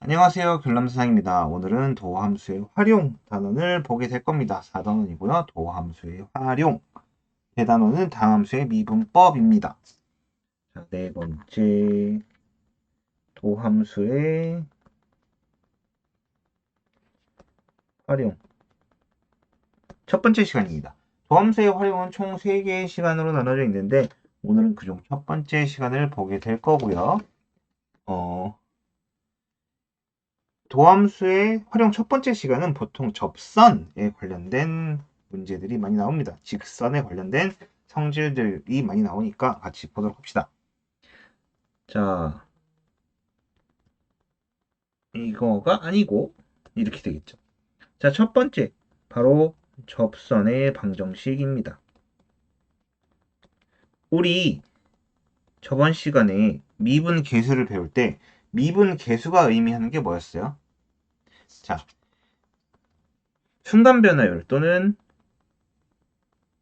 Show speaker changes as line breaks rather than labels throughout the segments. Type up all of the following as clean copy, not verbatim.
안녕하세요. 결람수상입니다. 오늘은 도함수의 활용 단원을 보게 될 겁니다. 4단원이고요. 도함수의 활용. 대단원은 다함수의 미분법입니다. 자, 네 번째 도함수의 활용. 첫 번째 시간입니다. 도함수의 활용은 총 3개의 시간으로 나눠져 있는데 오늘은 그중 첫 번째 시간을 보게 될 거고요. 도함수의 활용 첫 번째 시간은 보통 접선에 관련된 문제들이 많이 나옵니다. 직선에 관련된 성질들이 많이 나오니까 같이 보도록 합시다. 자, 이거가 아니고 이렇게 되겠죠. 자, 첫 번째 바로 접선의 방정식입니다. 우리 저번 시간에 미분 계수를 배울 때 미분 계수가 의미하는 게 뭐였어요? 자, 순간 변화율 또는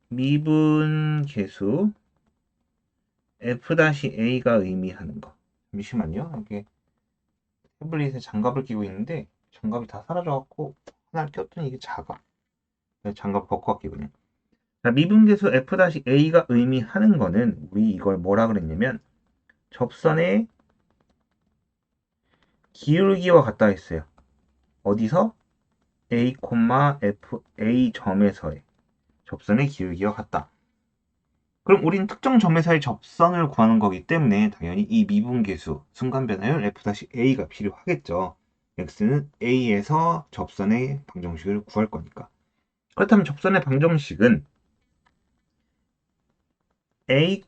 미분 계수 F-A가 의미하는 거. 잠시만요. 이게 태블릿에 장갑을 끼고 있는데 장갑이 다 사라져갖고 하나를 꼈더니 이게 작아. 장갑 벗고 갈게요 그냥. 자, 미분계수 F-A가 의미하는 거는 우리 이걸 뭐라 그랬냐면 접선의 기울기와 같다 했어요. 어디서? A, F, A 점에서의 접선의 기울기와 같다. 그럼 우린 특정 점에서의 접선을 구하는 거기 때문에 당연히 이 미분계수 순간변화율 F-A가 필요하겠죠. x는 a에서 접선의 방정식을 구할 거니까. 그렇다면 접선의 방정식은 a,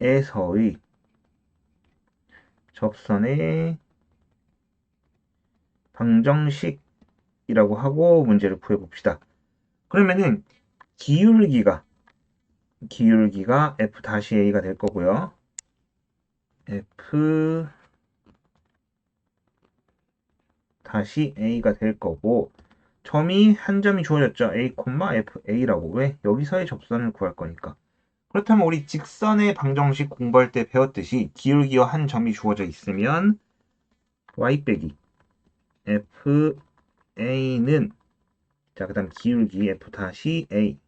fa에서의 접선의 방정식이라고 하고 문제를 구해봅시다. 그러면은 기울기가 F-A가 될 거고요. F-A가 될 거고 점이 한 점이 주어졌죠. A, FA라고. 왜? 여기서의 접선을 구할 거니까. 그렇다면 우리 직선의 방정식 공부할 때 배웠듯이 기울기와 한 점이 주어져 있으면 y 빼기 FA는 자, 그 다음 기울기 F-A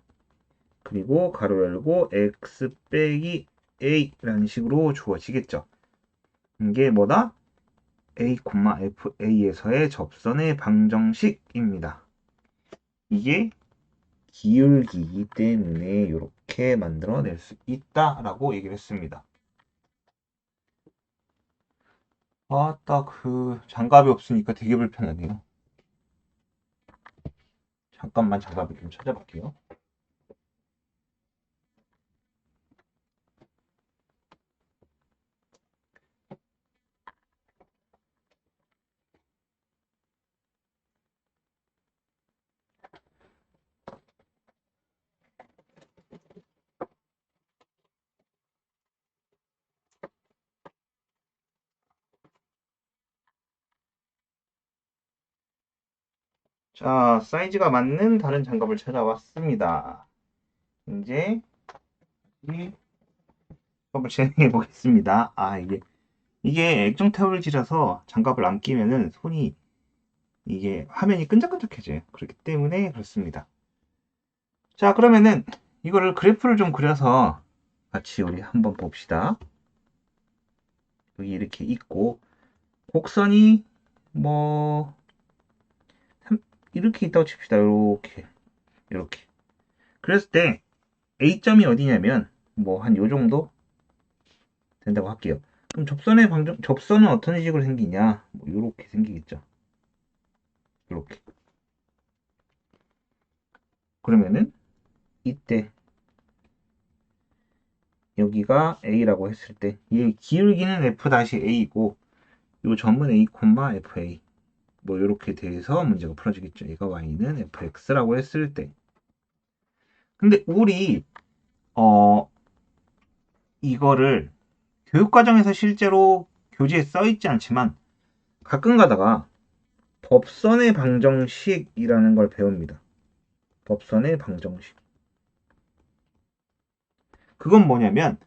그리고 가로 열고 X 빼기 A라는 식으로 주어지겠죠. 이게 뭐다? A, FA에서의 접선의 방정식입니다. 이게 기울기이기 때문에 이렇게 만들어낼 수 있다라고 얘기를 했습니다. 아따 그 장갑이 없으니까 되게 불편하네요. 잠깐만 장갑을 좀 찾아볼게요. 자, 사이즈가 맞는 다른 장갑을 찾아왔습니다. 이제 이 수업을 진행해 보겠습니다. 이게 액정 태블릿이라서 장갑을 안 끼면은 손이 이게 화면이 끈적끈적해져요. 그렇기 때문에 그렇습니다. 자, 그러면은 이거를 그래프를 좀 그려서 같이 우리 한번 봅시다. 여기 이렇게 있고 곡선이 뭐 이렇게 있다고 칩시다. 이렇게. 그랬을 때 A점이 어디냐면 뭐 한 요 정도 된다고 할게요. 그럼 접선은 어떤 식으로 생기냐? 뭐 요렇게 생기겠죠. 요렇게. 그러면은 이때 여기가 A라고 했을 때 이 기울기는 F-A이고 요 점은 A, FA 뭐 요렇게 돼서 문제가 풀어지겠죠. 얘가 Y는 FX라고 했을 때 근데 우리 어 이거를 교육과정에서 실제로 교재에 써있지 않지만 가끔 가다가 법선의 방정식이라는 걸 배웁니다. 법선의 방정식. 그건 뭐냐면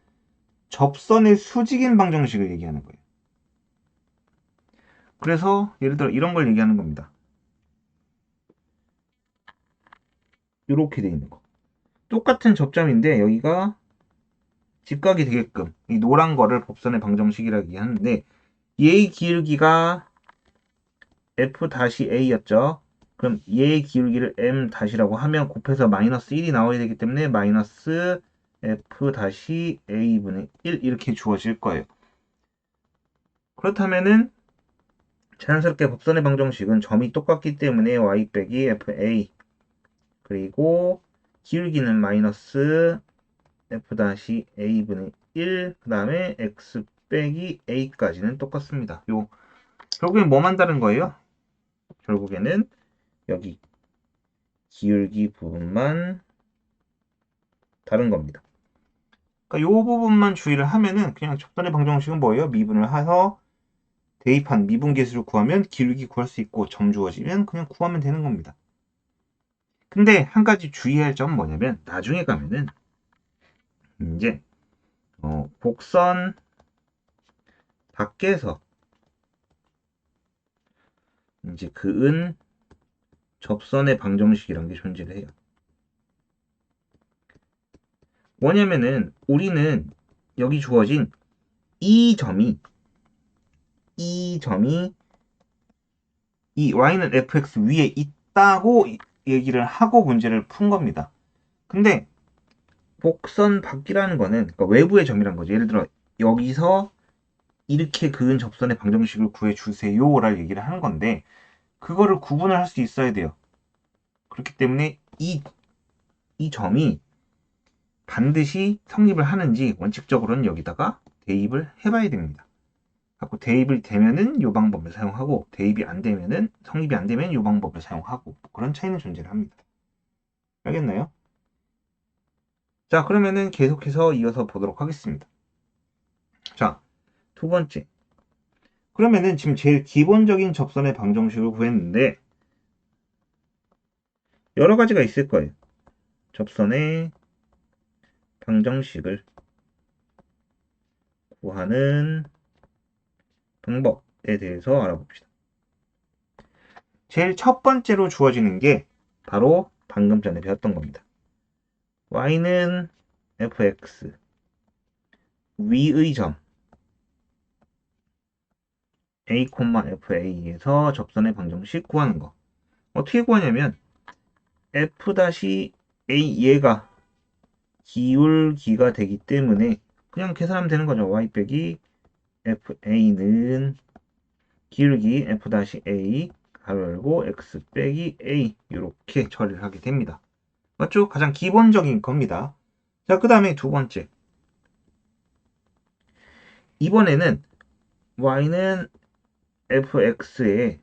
접선의 수직인 방정식을 얘기하는 거예요. 그래서 예를 들어 이런 걸 얘기하는 겁니다. 이렇게 돼 있는 거. 똑같은 접점인데 여기가 직각이 되게끔 이 노란 거를 법선의 방정식이라고 하는데 얘의 기울기가 f-a였죠. 그럼 얘의 기울기를 m-라고 하면 곱해서 마이너스 1이 나와야 되기 때문에 마이너스 f-a분의 1 이렇게 주어질 거예요. 그렇다면은 자연스럽게 법선의 방정식은 점이 똑같기 때문에 y 빼기 fa 그리고 기울기는 마이너스 f-a분의 1 그 다음에 x 빼기 a까지는 똑같습니다. 결국엔 뭐만 다른 거예요? 결국에는 여기 기울기 부분만 다른 겁니다. 그러니까 이 부분만 주의를 하면은 그냥 접선의 방정식은 뭐예요? 미분을 해서 대입한 미분계수를 구하면 기울기 구할 수 있고 점 주어지면 그냥 구하면 되는 겁니다. 근데 한 가지 주의할 점은 뭐냐면 나중에 가면은 이제 복선 밖에서 이제 그은 접선의 방정식이라는 게 존재를 해요. 뭐냐면은 우리는 여기 주어진 이 점이 이 y는 fx 위에 있다고 얘기를 하고 문제를 푼 겁니다. 근데 복선 밖이라는 거는 그러니까 외부의 점이란 거죠. 예를 들어 여기서 이렇게 그은 접선의 방정식을 구해주세요 라는 얘기를 하는 건데 그거를 구분을 할 수 있어야 돼요. 그렇기 때문에 이 점이 반드시 성립을 하는지 원칙적으로는 여기다가 대입을 해봐야 됩니다. 갖고 대입이 되면은 이 방법을 사용하고 대입이 안 되면은 성립이 안 되면 이 방법을 사용하고 그런 차이는 존재를 합니다. 알겠나요? 자, 그러면은 계속해서 이어서 보도록 하겠습니다. 자, 두 번째. 그러면은 지금 제일 기본적인 접선의 방정식을 구했는데 여러 가지가 있을 거예요. 접선의 방정식을 구하는 방법에 대해서 알아봅시다. 제일 첫 번째로 주어지는 게 바로 방금 전에 배웠던 겁니다. y는 fx 위의 점 a, fa에서 접선의 방정식 구하는 거. 어떻게 구하냐면 f-a 얘가 기울기가 되기 때문에 그냥 계산하면 되는 거죠. y 빼기 fa는 기울기 f-a 가로 열고 x 빼기 a 이렇게 처리를 하게 됩니다. 맞죠? 가장 기본적인 겁니다. 자, 그 다음에 두 번째. 이번에는 y는 fx에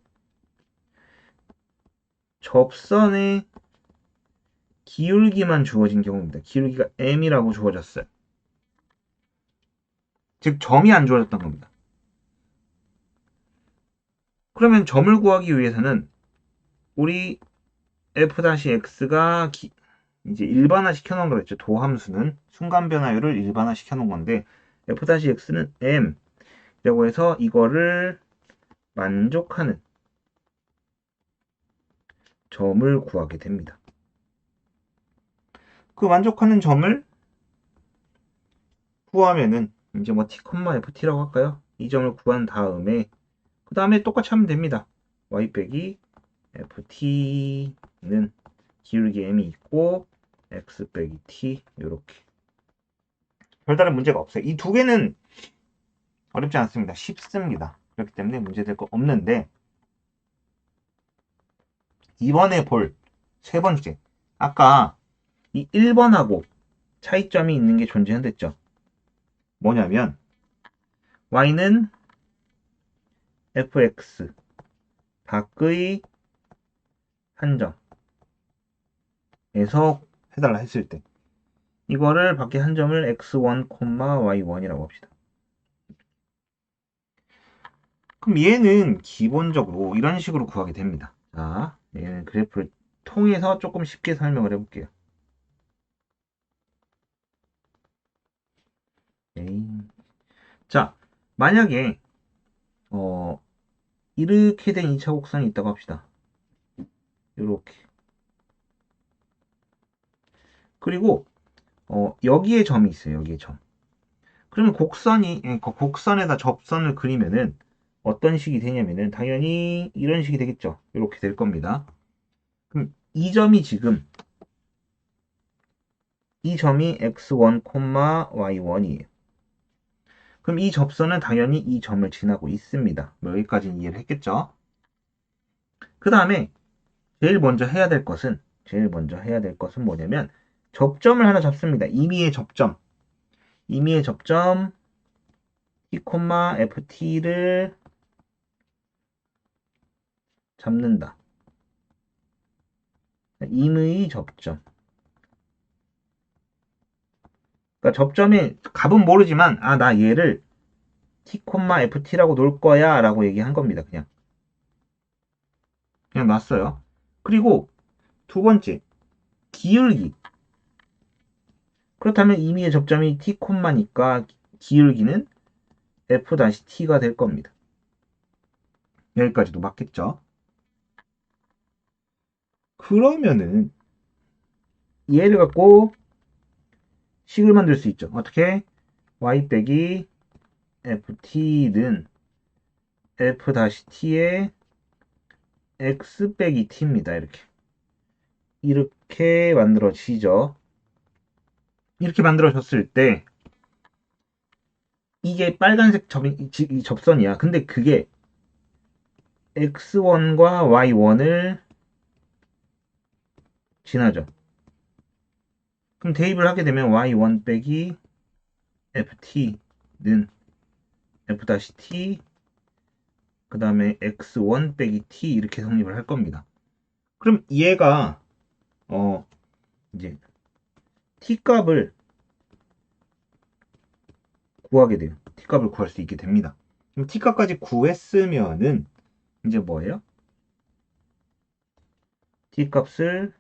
접선의 기울기만 주어진 경우입니다. 기울기가 m이라고 주어졌어요. 즉 점이 안 주어졌던 겁니다. 그러면 점을 구하기 위해서는 우리 f-x가 이제 일반화 시켜놓은 거랬죠. 도함수는 순간 변화율을 일반화 시켜놓은 건데 f-x는 m이라고 해서 이거를 만족하는 점을 구하게 됩니다. 그 만족하는 점을 구하면은 이제 뭐 t, ft라고 할까요? 이 점을 구한 다음에 그 다음에 똑같이 하면 됩니다. y 빼기 ft는 기울기 m이 있고 x 빼기 t 이렇게 별다른 문제가 없어요. 이 두 개는 어렵지 않습니다. 쉽습니다. 그렇기 때문에 문제될 거 없는데 이번에 볼 세 번째 아까 이 1번하고 차이점이 있는 게 존재한댔죠. 뭐냐면 y는 fx 밖의 한 점에서 해달라 했을 때 이거를 밖의 한 점을 x1, y1이라고 합시다. 그럼 얘는 기본적으로 이런 식으로 구하게 됩니다. 자, 얘는 그래프를 통해서 조금 쉽게 설명을 해볼게요. 자, 만약에 이렇게 된 2차 곡선이 있다고 합시다. 이렇게. 그리고 여기에 점이 있어요. 여기에 점. 그러면 곡선에다 접선을 그리면은 어떤 식이 되냐면은 당연히 이런 식이 되겠죠. 이렇게 될 겁니다. 그럼 이 점이 x1, y1이에요. 그럼 이 접선은 당연히 이 점을 지나고 있습니다. 뭐 여기까지는 이해를 했겠죠? 그 다음에 제일 먼저 해야 될 것은 뭐냐면 접점을 하나 잡습니다. 임의의 접점. 임의의 접점 t, ft를 잡는다. 임의 접점. 그러니까 접점의 값은 모르지만 나 얘를 t, ft라고 놓을 거야 라고 얘기한 겁니다. 그냥 놨어요. 그리고 두 번째 기울기. 그렇다면 임의의 접점이 t, 니까 기울기는 f-t가 될 겁니다. 여기까지도 맞겠죠? 그러면은 얘를 갖고 식을 만들 수 있죠. 어떻게? y 빼기 ft는 f-t의 x 빼기 t입니다. 이렇게 만들어지죠. 이렇게 만들어졌을 때 이게 빨간색 접선이야. 근데 그게 x1과 y1을 지나죠. 그럼 대입을 하게 되면 y1 빼기 ft는 f-t 그 다음에 x1 빼기 t 이렇게 성립을 할 겁니다. 그럼 얘가 이제 t 값을 구하게 돼요. t 값을 구할 수 있게 됩니다. 그럼 t 값까지 구했으면은 이제 뭐예요? t 값을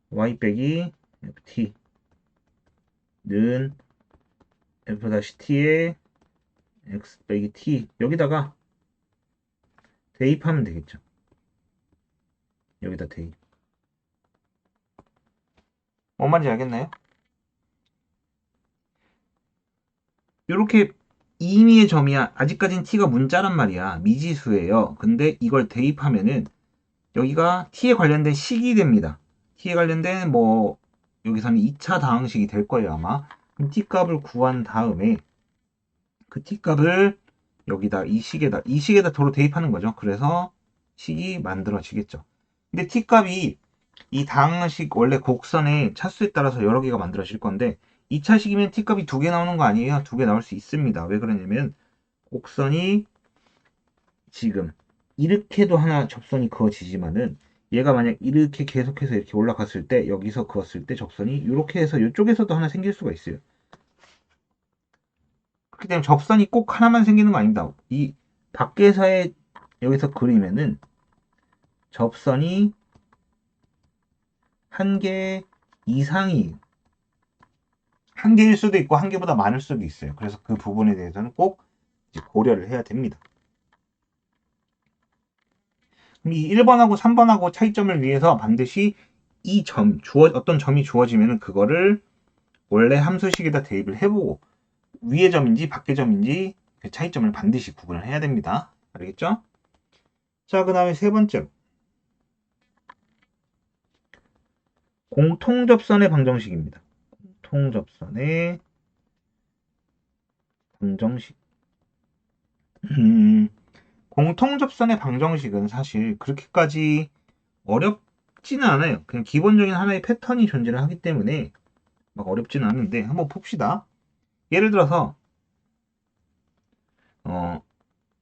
y 빼기 ft는 f-t의 x 빼기 t 여기다가 대입하면 되겠죠. 여기다 대입. 뭔 말인지 알겠나요? 이렇게 임의의 점이야. 아직까진 t가 문자란 말이야. 미지수예요. 근데 이걸 대입하면은 여기가 t에 관련된 식이 됩니다. t에 관련된 여기서는 2차 다항식이 될 거예요 아마. 그럼 t 값을 구한 다음에 그 t 값을 여기다 이 식에다 도로 대입하는 거죠. 그래서 식이 만들어지겠죠. 근데 t 값이 이 다항식 원래 곡선의 차수에 따라서 여러 개가 만들어질 건데 2차식이면 t 값이 2개 나오는 거 아니에요? 2개 나올 수 있습니다. 왜 그러냐면 곡선이 지금 이렇게도 하나 접선이 그어지지만은 얘가 만약 이렇게 계속해서 이렇게 올라갔을 때 여기서 그었을 때 접선이 이렇게 해서 이쪽에서도 하나 생길 수가 있어요. 그렇기 때문에 접선이 꼭 하나만 생기는 거 아닙니다. 이 밖에서의 여기서 그리면은 접선이 한 개 이상이 한 개일 수도 있고 한 개보다 많을 수도 있어요. 그래서 그 부분에 대해서는 꼭 고려를 해야 됩니다. 이 1번하고 3번하고 차이점을 위해서 반드시 어떤 점이 주어지면 그거를 원래 함수식에다 대입을 해보고 위의 점인지 밖의 점인지 그 차이점을 반드시 구분을 해야 됩니다. 알겠죠? 자, 그 다음에 세 번째. 공통접선의 방정식입니다. 공통접선의 방정식. 공통접선의 방정식은 사실 그렇게까지 어렵지는 않아요. 그냥 기본적인 하나의 패턴이 존재를 하기 때문에 막 어렵지는 않은데 한번 봅시다. 예를 들어서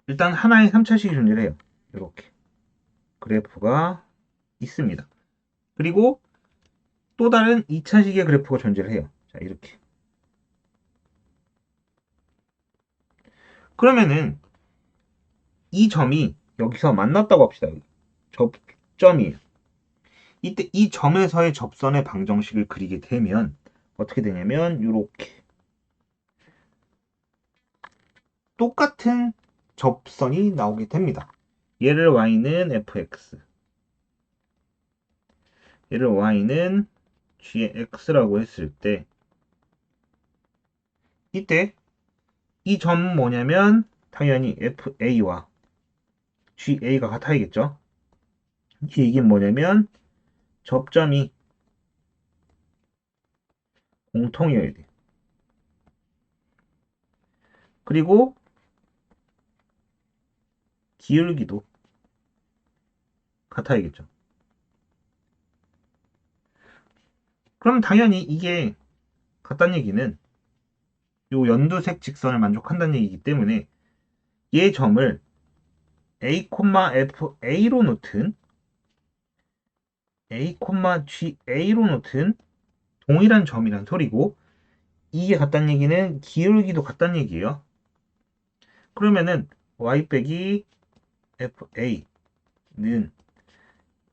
일단 하나의 3차식이 존재를 해요. 이렇게 그래프가 있습니다. 그리고 또 다른 2차식의 그래프가 존재를 해요. 자, 이렇게. 그러면은 이 점이 여기서 만났다고 합시다. 접점이에요. 이때 이 점에서의 접선의 방정식을 그리게 되면 어떻게 되냐면 이렇게 똑같은 접선이 나오게 됩니다. 얘를 y는 fx, 얘를 y는 gx라고 했을 때 이때 이 점은 뭐냐면 당연히 fa와 ga가 같아야겠죠. 이 얘기는 뭐냐면 접점이 공통이어야 돼. 그리고 기울기도 같아야겠죠. 그럼 당연히 이게 같다는 얘기는 요 연두색 직선을 만족한다는 얘기이기 때문에 얘 점을 a,fa로 놓든 a,ga로 놓든 동일한 점이란 소리고 이게 같다는 얘기는 기울기도 같다는 얘기예요. 그러면은 y 빼기 fa는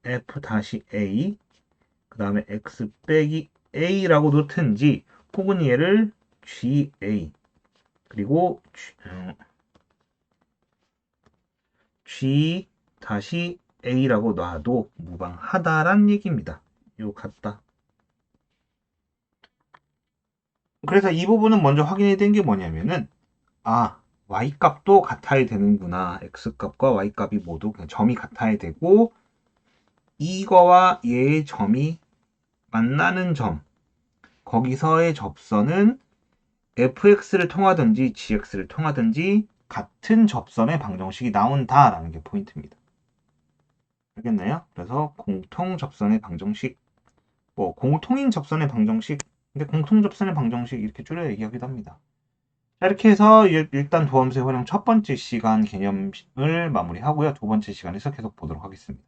f-a 그 다음에 x 빼기 a라고 놓든지 혹은 얘를 ga 그리고 g-a라고 놔도 무방하다란 얘기입니다. 요 같다. 그래서 이 부분은 먼저 확인이 된 게 뭐냐면은 y값도 같아야 되는구나. x값과 y값이 모두 그냥 점이 같아야 되고 이거와 얘의 점이 만나는 점 거기서의 접선은 fx를 통하든지 gx를 통하든지 같은 접선의 방정식이 나온다라는 게 포인트입니다. 알겠나요? 그래서 공통 접선의 방정식, 뭐 공통인 접선의 방정식, 근데 공통 접선의 방정식 이렇게 줄여 얘기하기도 합니다. 자, 이렇게 해서 일단 도함수의 활용 첫 번째 시간 개념을 마무리하고요. 두 번째 시간에서 계속 보도록 하겠습니다.